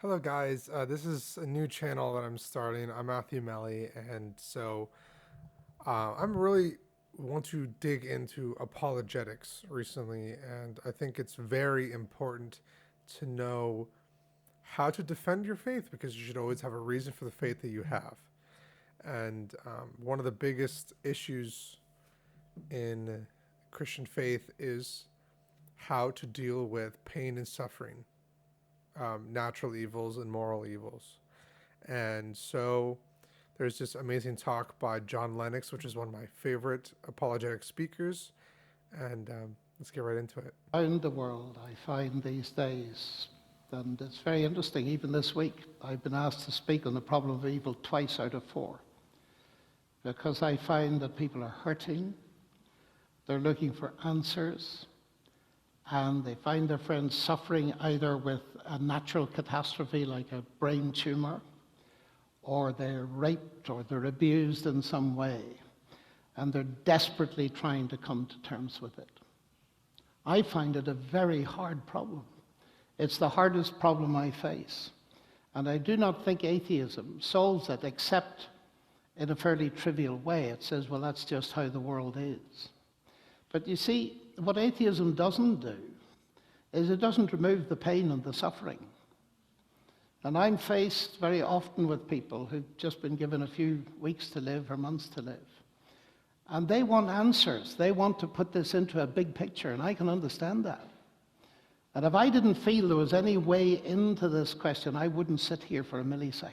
Hello, guys. This is a new channel that I'm starting. I'm Matthew Melly, and I'm really want to dig into apologetics recently, and I think it's very important to know how to defend your faith because you should always have a reason for the faith that you have. And one of the biggest issues in Christian faith is how to deal with pain and suffering, natural evils and moral evils. And so there's this amazing talk by John Lennox, which is one of my favorite apologetic speakers. And let's get right into it. Around the world, I find these days, and it's very interesting, even this week, I've been asked to speak on the problem of evil twice out of four, because I find that people are hurting, they're looking for answers, and they find their friends suffering either with a natural catastrophe like a brain tumor, or they're raped, or they're abused in some way, and they're desperately trying to come to terms with it. I find it a very hard problem. It's the hardest problem I face. And I do not think atheism solves it, except in a fairly trivial way. It says, well, that's just how the world is. But you see, what atheism doesn't do is it doesn't remove the pain and the suffering. And I'm faced very often with people who've just been given a few weeks to live or months to live. And they want answers. They want to put this into a big picture, and I can understand that. And if I didn't feel there was any way into this question, I wouldn't sit here for a millisecond.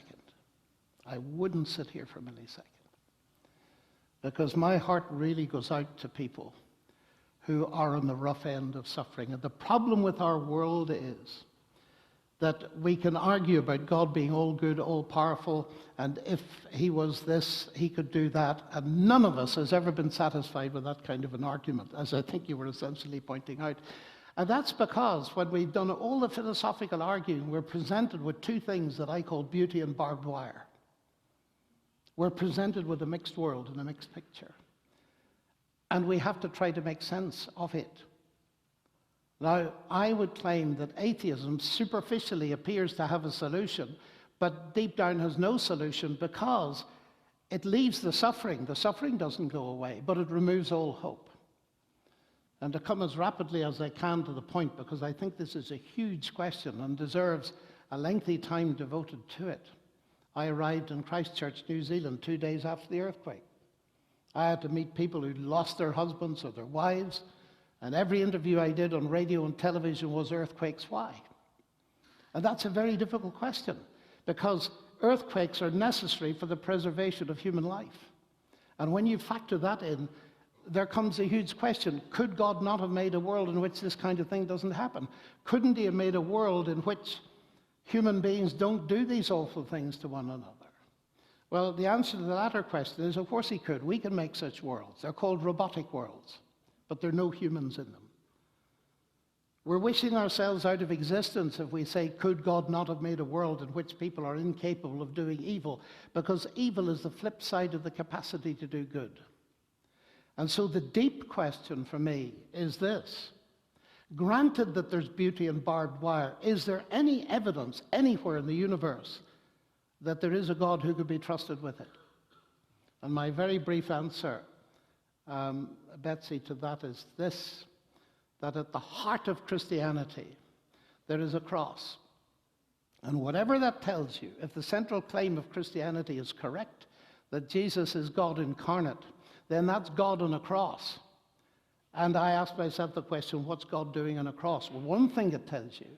I wouldn't sit here for a millisecond. Because my heart really goes out to people who are on the rough end of suffering. And the problem with our world is that we can argue about God being all good, all powerful, and if he was this, he could do that. And none of us has ever been satisfied with that kind of an argument, as I think you were essentially pointing out. And that's because when we've done all the philosophical arguing, we're presented with two things that I call beauty and barbed wire. We're presented with a mixed world and a mixed picture. And we have to try to make sense of it. Now, I would claim that atheism superficially appears to have a solution, but deep down has no solution because it leaves the suffering. The suffering doesn't go away, but it removes all hope. And to come as rapidly as I can to the point, because I think this is a huge question and deserves a lengthy time devoted to it. I arrived in Christchurch, New Zealand, 2 days after the earthquake. I had to meet people who lost their husbands or their wives, and every interview I did on radio and television was earthquakes, why? And that's a very difficult question, because earthquakes are necessary for the preservation of human life. And when you factor that in, there comes a huge question. Could God not have made a world in which this kind of thing doesn't happen? Couldn't he have made a world in which human beings don't do these awful things to one another? Well, the answer to the latter question is, of course he could. We can make such worlds. They're called robotic worlds, but there are no humans in them. We're wishing ourselves out of existence if we say, could God not have made a world in which people are incapable of doing evil? Because evil is the flip side of the capacity to do good. And so the deep question for me is this. Granted that there's beauty and barbed wire, is there any evidence anywhere in the universe that there is a God who could be trusted with it? And my very brief answer, Betsy, to that is this, that at the heart of Christianity, there is a cross. And whatever that tells you, if the central claim of Christianity is correct, that Jesus is God incarnate, then that's God on a cross. And I ask myself the question, what's God doing on a cross? Well, one thing it tells you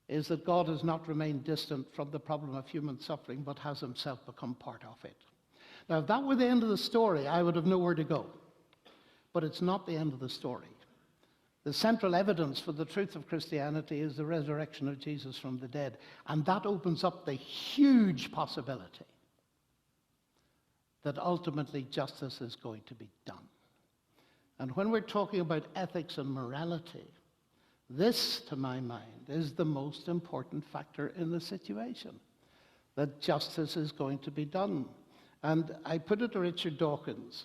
is that God has not remained distant from the problem of human suffering, but has himself become part of it. Now, if that were the end of the story, I would have nowhere to go. But it's not the end of the story. The central evidence for the truth of Christianity is the resurrection of Jesus from the dead. And that opens up the huge possibility that ultimately justice is going to be done. And when we're talking about ethics and morality, this, to my mind, is the most important factor in the situation, that justice is going to be done. And I put it to Richard Dawkins,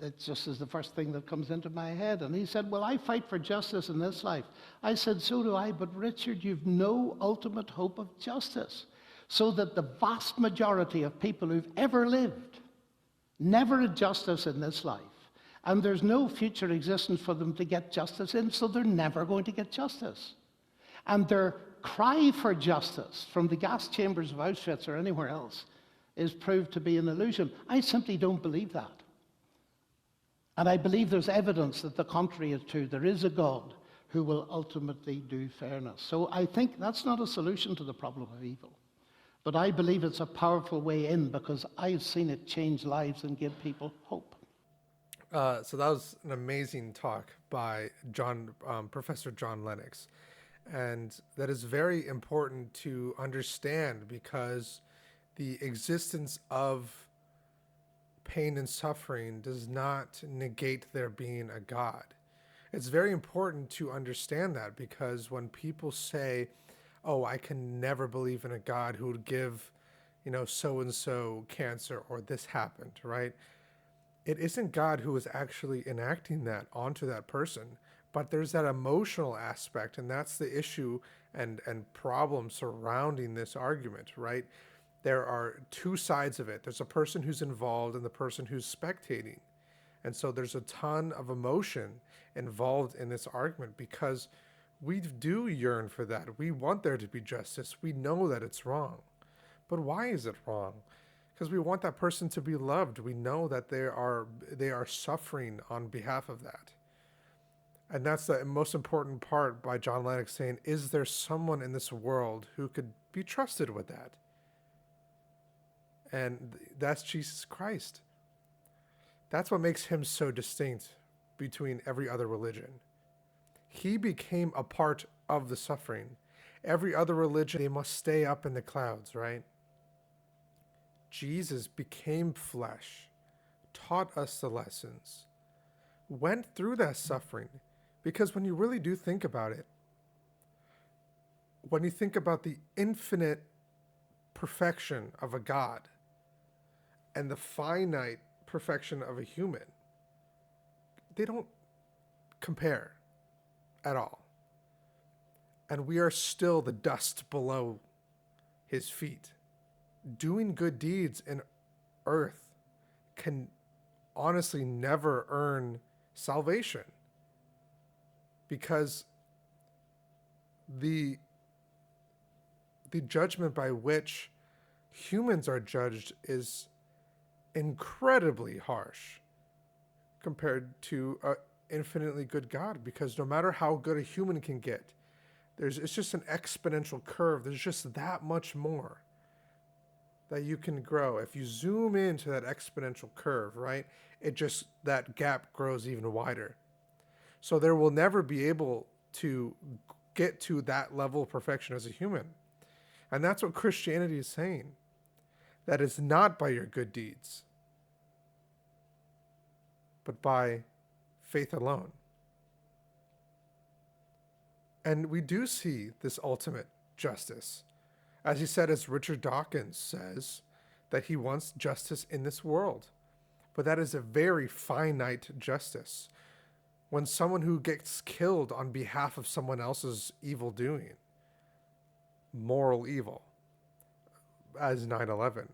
It just is the first thing that comes into my head. And he said, well, I fight for justice in this life. I said, so do I, but Richard, you've no ultimate hope of justice. So that the vast majority of people who've ever lived never had justice in this life. And there's no future existence for them to get justice in, so they're never going to get justice. And their cry for justice from the gas chambers of Auschwitz or anywhere else is proved to be an illusion. I simply don't believe that. And I believe there's evidence that the contrary is true. There is a God who will ultimately do fairness. So I think that's not a solution to the problem of evil. But I believe it's a powerful way in because I've seen it change lives and give people hope. So that was an amazing talk by Professor John Lennox. And that is very important to understand because the existence of pain and suffering does not negate there being a God. It's very important to understand that because when people say, oh, I can never believe in a God who would give, so-and-so cancer or this happened, right? It isn't God who is actually enacting that onto that person, but there's that emotional aspect, and that's the issue and problem surrounding this argument, right? There are two sides of it. There's a person who's involved and the person who's spectating. And so there's a ton of emotion involved in this argument because we do yearn for that. We want there to be justice. We know that it's wrong. But why is it wrong? Because we want that person to be loved. We know that they are suffering on behalf of that. And that's the most important part by John Lennox saying, is there someone in this world who could be trusted with that? And that's Jesus Christ. That's what makes him so distinct between every other religion. He became a part of the suffering. Every other religion, they must stay up in the clouds, right? Jesus became flesh, taught us the lessons, went through that suffering. Because when you really do think about it, when you think about the infinite perfection of a God and the finite perfection of a human, they don't compare at all. And we are still the dust below his feet. Doing good deeds in earth can honestly never earn salvation because the judgment by which humans are judged is incredibly harsh compared to an infinitely good God, because no matter how good a human can get, it's just an exponential curve. There's just that much more that you can grow. If you zoom into that exponential curve, right, that gap grows even wider. So there will never be able to get to that level of perfection as a human. And that's what Christianity is saying. That is not by your good deeds, but by faith alone. And we do see this ultimate justice. As he said, as Richard Dawkins says, that he wants justice in this world. But that is a very finite justice. When someone who gets killed on behalf of someone else's evil doing, moral evil, as 9/11,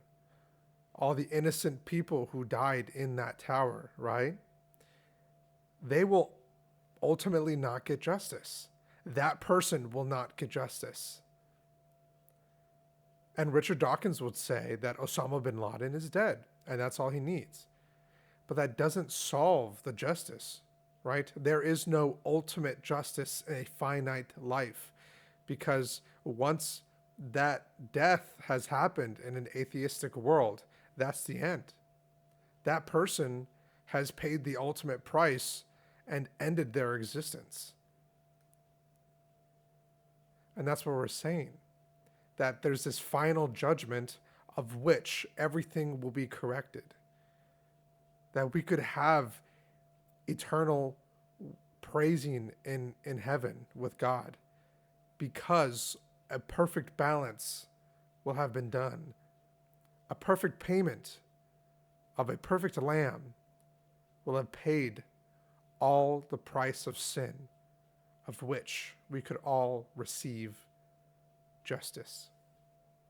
all the innocent people who died in that tower, right? They will ultimately not get justice. That person will not get justice. And Richard Dawkins would say that Osama bin Laden is dead, and that's all he needs. But that doesn't solve the justice, right? There is no ultimate justice in a finite life, because once that death has happened in an atheistic world, that's the end. That person has paid the ultimate price and ended their existence. And that's what we're saying, that there's this final judgment of which everything will be corrected. That we could have eternal praising in heaven with God because a perfect balance will have been done. A perfect payment of a perfect lamb will have paid all the price of sin, of which we could all receive justice.